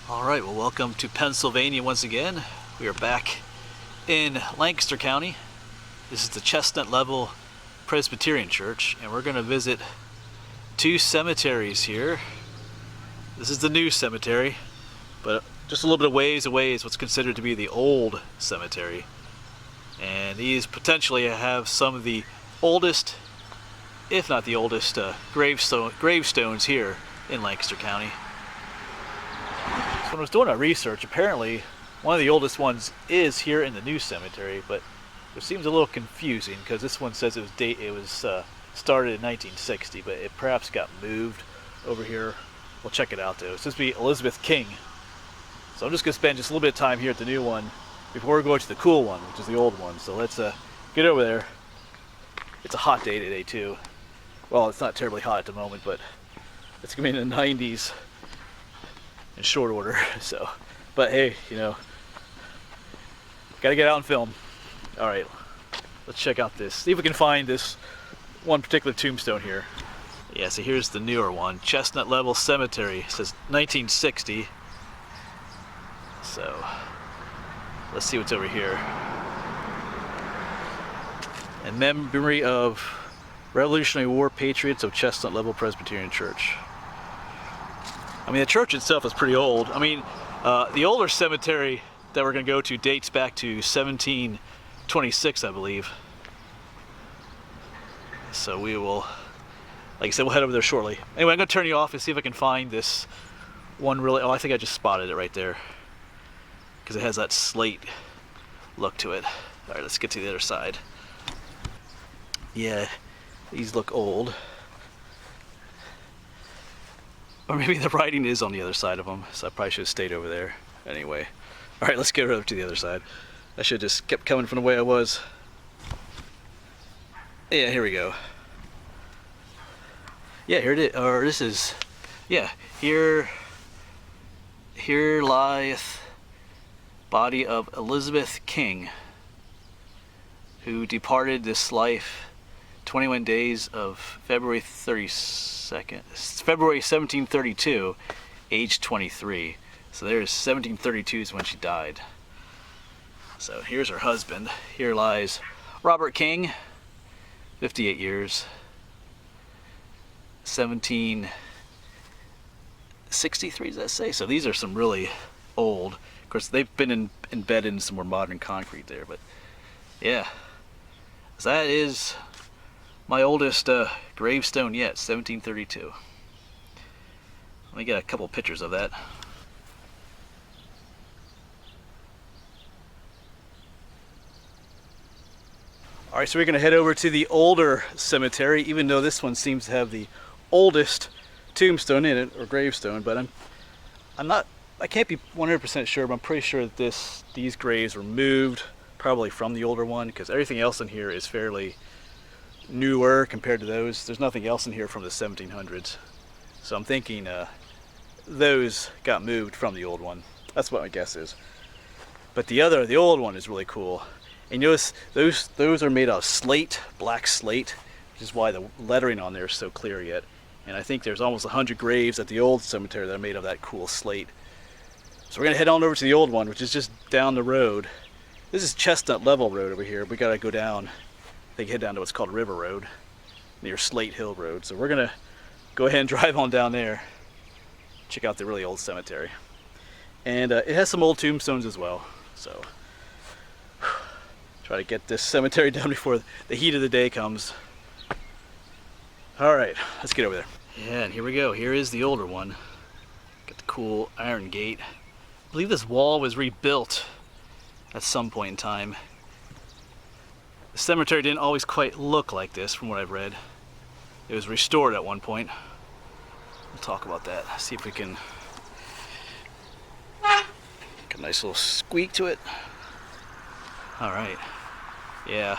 Alright, well, welcome to Pennsylvania once again. We are back in Lancaster County. This is the Chestnut level Presbyterian Church, and we're going to visit two cemeteries here. This is the new cemetery, but just a little bit of ways away is what's considered to be the old cemetery. And these potentially have some of the oldest, if not the oldest, gravestones here in Lancaster County. So when I was doing our research, apparently one of the oldest ones is here in the new cemetery, but it seems a little confusing because this one says it was started in 1960, but it perhaps got moved over here. We'll check it out though. It's supposed to be Elizabeth King. So I'm just going to spend just a little bit of time here at the new one before we go to the cool one, which is the old one. So let's get over there. It's a hot day today too. Well, it's not terribly hot at the moment, but it's going to be in the 90s. In short order, so, but hey, you know, gotta get out and film. All right, let's check out this. See if we can find this one particular tombstone here. Yeah, so here's the newer one, Chestnut Level Cemetery. It says 1960. So let's see what's over here. In memory of Revolutionary War patriots of Chestnut Level Presbyterian Church. I mean, the church itself is pretty old. I mean, the older cemetery that we're going to go to dates back to 1726, I believe. So we will, like I said, we'll head over there shortly. Anyway, I'm going to turn you off and see if I can find this one really. Oh, I think I just spotted it right there. Because it has that slate look to it. All right, let's get to the other side. Yeah, these look old. Or maybe the writing is on the other side of them, so I probably should have stayed over there. Anyway, all right, let's get over to the other side. I should have just kept coming from the way I was. Yeah, here we go. Yeah, here it is. Or this is, yeah, here lieth body of Elizabeth King, who departed this life 21 days of February 1732, age 23. So there's 1732 is when she died. So here's her husband. Here lies Robert King, 58 years, 1763, does that say? So these are some really old. Of course, they've been embedded in some more modern concrete there, but yeah. So that is my oldest gravestone yet, 1732. Let me get a couple pictures of that. Alright, so we're going to head over to the older cemetery, even though this one seems to have the oldest tombstone in it, or gravestone, but I can't be 100% sure, but I'm pretty sure that these graves were moved probably from the older one, because everything else in here is fairly newer compared to those. There's nothing else in here from the 1700s. So I'm thinking those got moved from the old one. That's what my guess is. But the old one is really cool. And you notice those are made out of slate, black slate, which is why the lettering on there is so clear yet. And I think there's almost 100 graves at the old cemetery that are made of that cool slate. So we're gonna head on over to the old one, which is just down the road. This is Chestnut Level Road over here. We gotta go down. They head down to what's called River Road, near Slate Hill Road. So we're gonna go ahead and drive on down there, check out the really old cemetery. And it has some old tombstones as well. So try to get this cemetery done before the heat of the day comes. All right, let's get over there. Yeah, and here we go. Here is the older one. Got the cool iron gate. I believe this wall was rebuilt at some point in time. The cemetery didn't always quite look like this from what I've read. It was restored at one point. We'll talk about that. See if we can get a nice little squeak to it. All right. Yeah,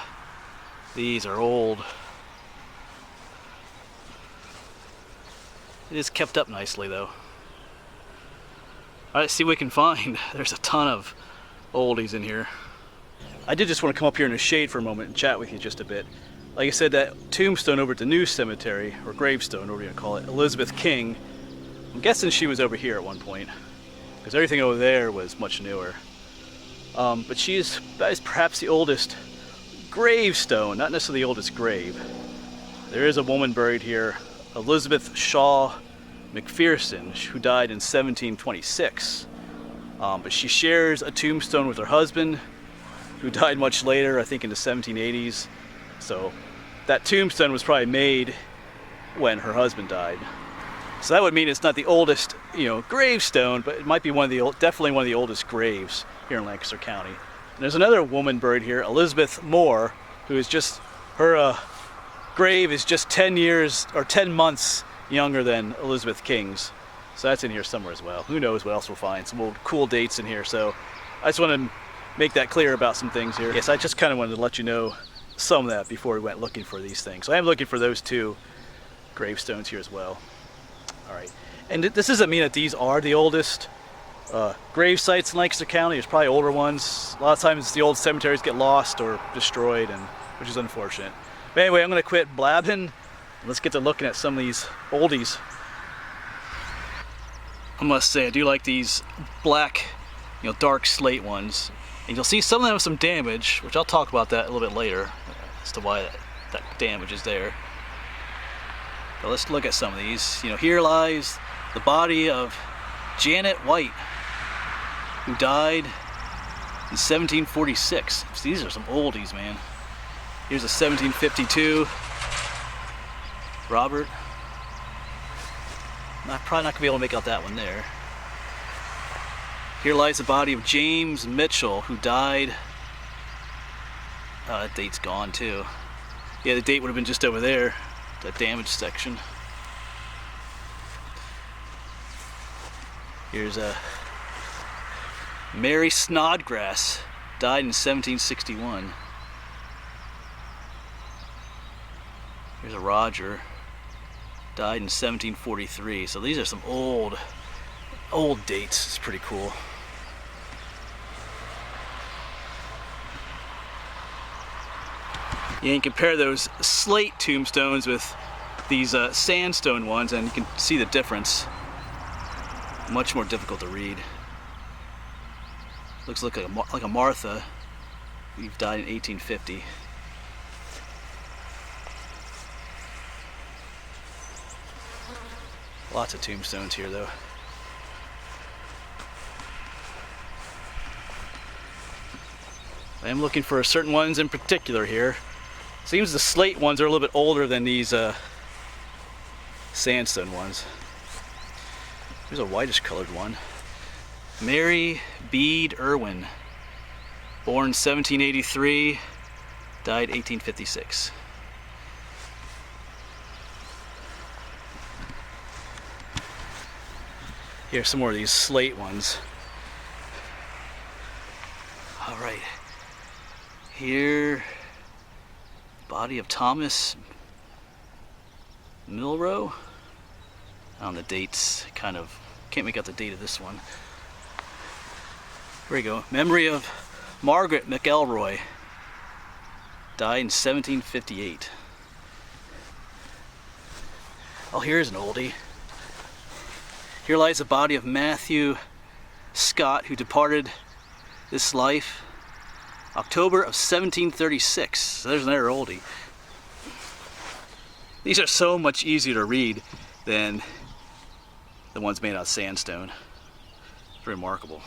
these are old. It is kept up nicely though. All right, see what we can find. There's a ton of oldies in here. I did just want to come up here in the shade for a moment and chat with you just a bit. Like I said, that tombstone over at the new cemetery, or gravestone, whatever you call it, Elizabeth King, I'm guessing she was over here at one point. because everything over there was much newer. But that is perhaps the oldest gravestone, not necessarily the oldest grave. There is a woman buried here, Elizabeth Shaw McPherson, who died in 1726. But she shares a tombstone with her husband, who died much later, I think in the 1780s. So that tombstone was probably made when her husband died. So that would mean it's not the oldest, gravestone, but it might be definitely one of the oldest graves here in Lancaster County. And there's another woman buried here, Elizabeth Moore, who is her grave is just 10 months younger than Elizabeth King's. So that's in here somewhere as well. Who knows what else we'll find. Some old cool dates in here. So I just want to make that clear about some things here. Yes, I just kind of wanted to let you know some of that before we went looking for these things. So I am looking for those two gravestones here as well. All right, and this doesn't mean that these are the oldest grave sites in Lancaster County. There's probably older ones. A lot of times the old cemeteries get lost or destroyed, which is unfortunate. But anyway, I'm going to quit blabbing. Let's get to looking at some of these oldies. I must say, I do like these black, dark slate ones. And you'll see some of them have some damage, which I'll talk about that a little bit later as to why that damage is there. But let's look at some of these. Here lies the body of Janet White, who died in 1746. So these are some oldies, man. Here's a 1752 Robert. Probably not gonna be able to make out that one there. Here lies the body of James Mitchell, who died. Oh, that date's gone too. Yeah, the date would have been just over there, that damaged section. Here's a Mary Snodgrass, died in 1761. Here's a Roger, died in 1743. So these are some old dates. It's pretty cool. You can compare those slate tombstones with these sandstone ones, and you can see the difference. Much more difficult to read. Looks like a Martha, who died in 1850. Lots of tombstones here, though. I am looking for certain ones in particular here. Seems the slate ones are a little bit older than these sandstone ones. There's a whitish colored one. Mary Bede Irwin, born 1783, died 1856. Here's some more of these slate ones. All right. Here, body of Thomas Milrow. On the dates, can't make out the date of this one. Here we go. Memory of Margaret McElroy, died in 1758. Oh, here's an oldie. Here lies the body of Matthew Scott, who departed this life October of 1736. So there's another oldie. These are so much easier to read than the ones made out of sandstone. It's remarkable.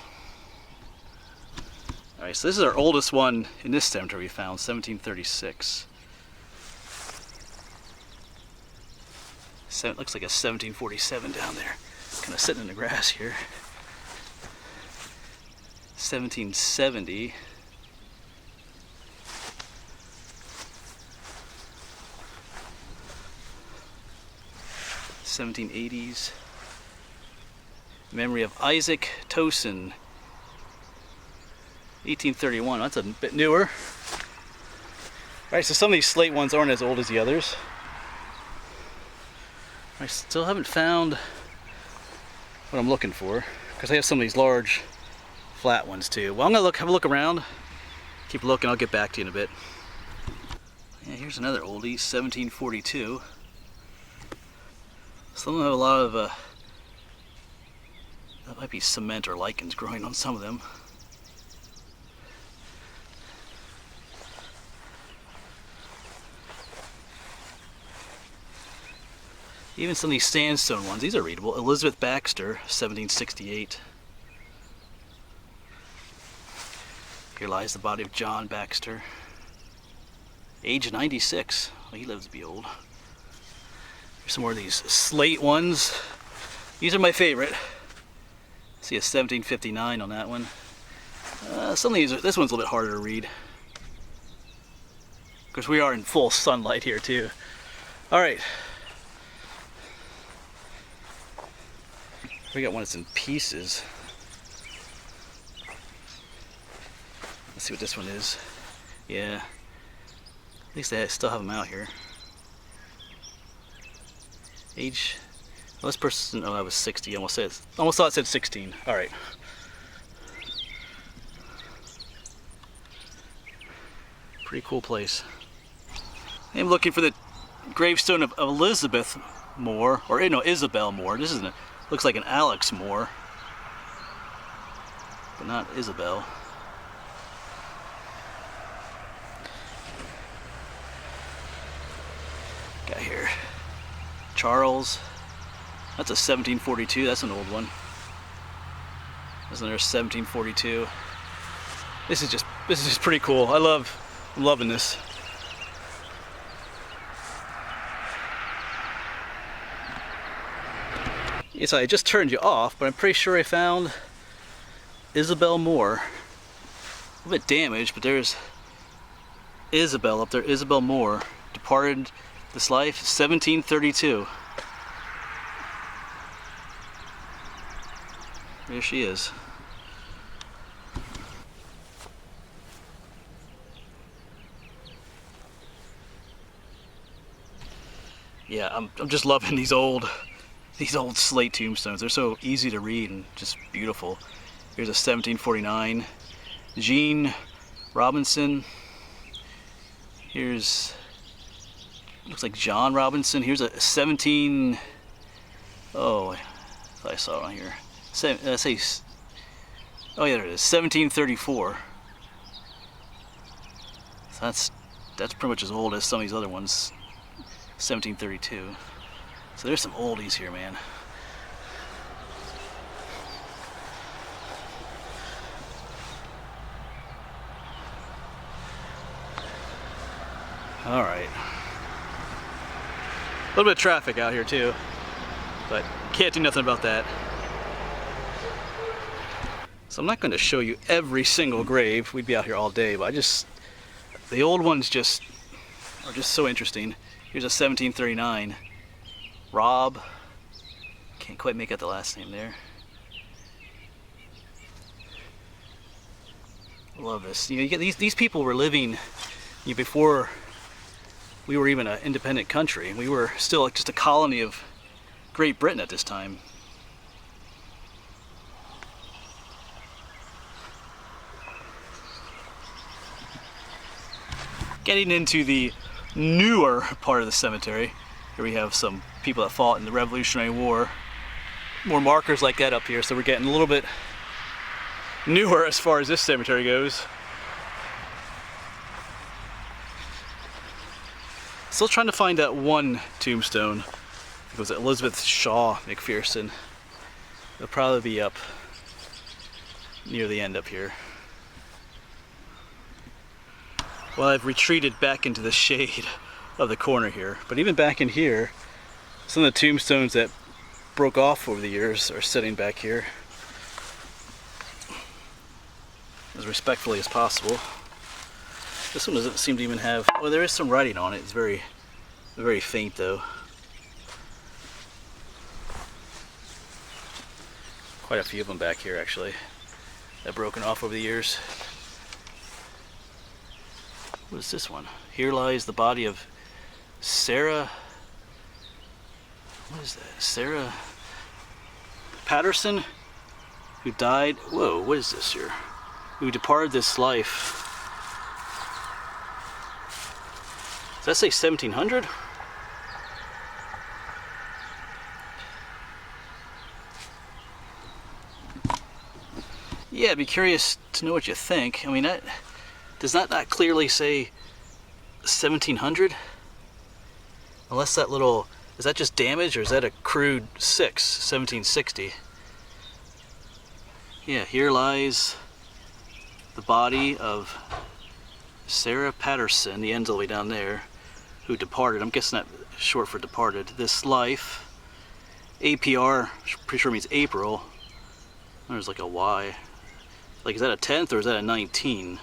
Alright, so this is our oldest one in this cemetery we found, 1736. It looks like a 1747 down there. Kind of sitting in the grass here. 1770. 1780s. Memory of Isaac Towson, 1831. That's a bit newer. Alright, so some of these slate ones aren't as old as the others. I still haven't found what I'm looking for, because I have some of these large flat ones too. Well, I'm gonna have a look around, keep looking. I'll get back to you in a bit. Yeah, here's another oldie, 1742. Some of them have a lot of That might be cement or lichens growing on some of them. Even some of these sandstone ones, these are readable. Elizabeth Baxter, 1768. Here lies the body of John Baxter, age 96. Well, he lives to be old. Here's some more of these slate ones. These are my favorite. See a 1759 on that one. Some of these, this one's a little bit harder to read. Of course, we are in full sunlight here too. All right. We got one that's in pieces. Let's see what this one is. Yeah. At least they still have them out here. Age. Well, this person, oh, that was 60. Almost thought it said 16. All right. Pretty cool place. I'm looking for the gravestone of Elizabeth Moore, or no, Isabel Moore. This isn't. Looks like an Alex Moore, but not Isabel. Got here Charles. That's a 1742. That's an old one. There's another 1742. This is just pretty cool. I'm loving this. Yes, I just turned you off, but I'm pretty sure I found Isabel Moore. A little bit damaged, but there's Isabel up there. Isabel Moore, departed this life 1732. There she is. Yeah, I'm just loving these old slate tombstones. They're so easy to read and just beautiful. Here's a 1749 Jean Robinson. Here's, looks like John Robinson. Here's a 17, oh, I thought I saw it on here. Oh yeah, there it is, 1734. So that's pretty much as old as some of these other ones. 1732. So there's some oldies here, man. All right. A little bit of traffic out here too, but can't do nothing about that. So I'm not going to show you every single grave. We'd be out here all day, but the old ones are just so interesting. Here's a 1739 Rob. Can't quite make out the last name there. I love this. You know, you get these people were living, you know, before we were even an independent country. We were still just a colony of Great Britain at this time. Getting into the newer part of the cemetery, here we have some people that fought in the Revolutionary War. More markers like that up here, so we're getting a little bit newer as far as this cemetery goes. Still trying to find that one tombstone. It was Elizabeth Shaw McPherson. It'll probably be up near the end up here. Well, I've retreated back into the shade of the corner here, but even back in here, some of the tombstones that broke off over the years are sitting back here as respectfully as possible. This one doesn't seem to even have, well, there is some writing on it. It's very, very faint though. Quite a few of them back here actually that have broken off over the years. What is this one? Here lies the body of Sarah. What is that? Sarah Patterson, who died. Whoa, what is this here? Who departed this life. Does that say 1700? Yeah, I'd be curious to know what you think. I mean, does that not clearly say 1700? Unless that little, is that just damage, or is that a crude 1760? Yeah, here lies the body of Sarah Patterson, the end's all the way down there, who departed. I'm guessing that short for departed. This life, APR, pretty sure means April. There's like a Y. Like, is that a 10th or is that a 19?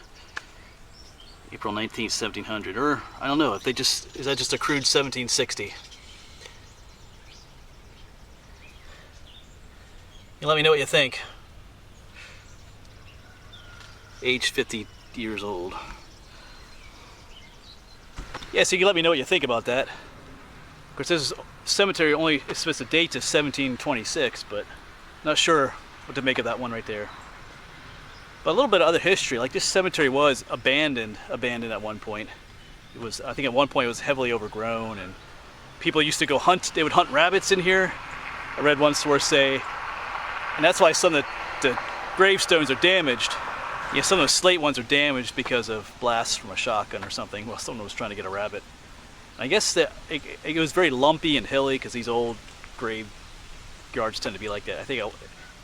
April 19th, 1700. Or, I don't know, if they just, is that just a crude 1760? You let me know what you think. Age 50 years old. Yeah, so you can let me know what you think about that. Of course, this cemetery only estimates the date to 1726, but not sure what to make of that one right there. But a little bit of other history, like this cemetery was abandoned at one point. It was, I think at one point it was heavily overgrown, and people used to go hunt, they would hunt rabbits in here. I read one source say, and that's why some of the gravestones are damaged. Yeah, some of the slate ones are damaged because of blasts from a shotgun or something while someone was trying to get a rabbit. I guess that it was very lumpy and hilly because these old graveyards tend to be like that. I think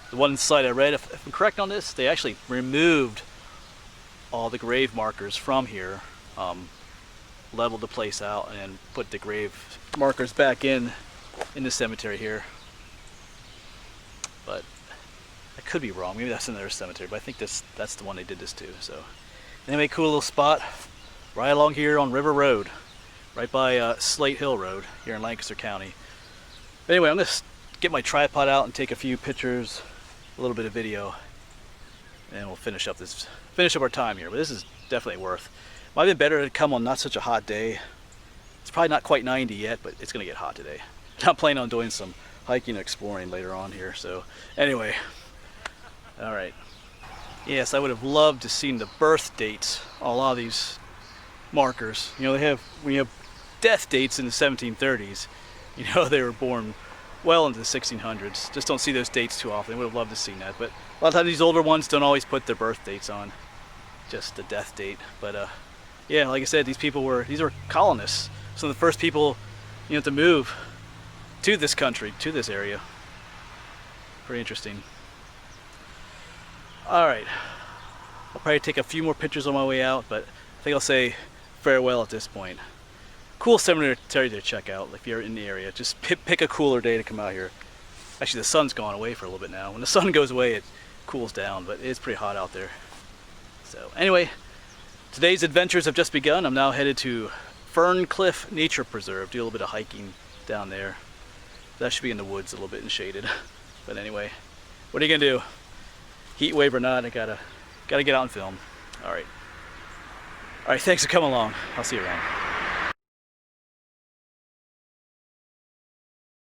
the one site I read, if I'm correct on this, they actually removed all the grave markers from here, leveled the place out, and put the grave markers back in the cemetery here. But I could be wrong. Maybe that's another cemetery, but I think that's the one they did this to. So anyway, cool little spot right along here on River Road, right by Slate Hill Road here in Lancaster County. But anyway, I'm gonna get my tripod out and take a few pictures, a little bit of video, and we'll finish up our time here. But this is definitely worth. Might have been better to come on not such a hot day. It's probably not quite 90 yet, but it's gonna get hot today. I'm planning on doing some hiking and exploring later on here. So anyway. All right. Yes, I would have loved to seen the birth dates on a lot of these markers. You know, when you have death dates in the 1730s, you know, they were born well into the 1600s. Just don't see those dates too often. I would have loved to see that. But a lot of times these older ones don't always put their birth dates on, just the death date. But yeah, like I said, these were colonists. Some of the first people, you know, to move to this country, to this area. Pretty interesting. Alright, I'll probably take a few more pictures on my way out, but I think I'll say farewell at this point. Cool cemetery to check out if you're in the area. Just pick a cooler day to come out here. Actually, the sun's gone away for a little bit now. When the sun goes away, it cools down, but it's pretty hot out there. So anyway, today's adventures have just begun. I'm now headed to Ferncliff Nature Preserve, do a little bit of hiking down there. That should be in the woods a little bit and shaded. But anyway, what are you gonna do? Heat wave or not, I gotta get out and film. All right, thanks for coming along. I'll see you around.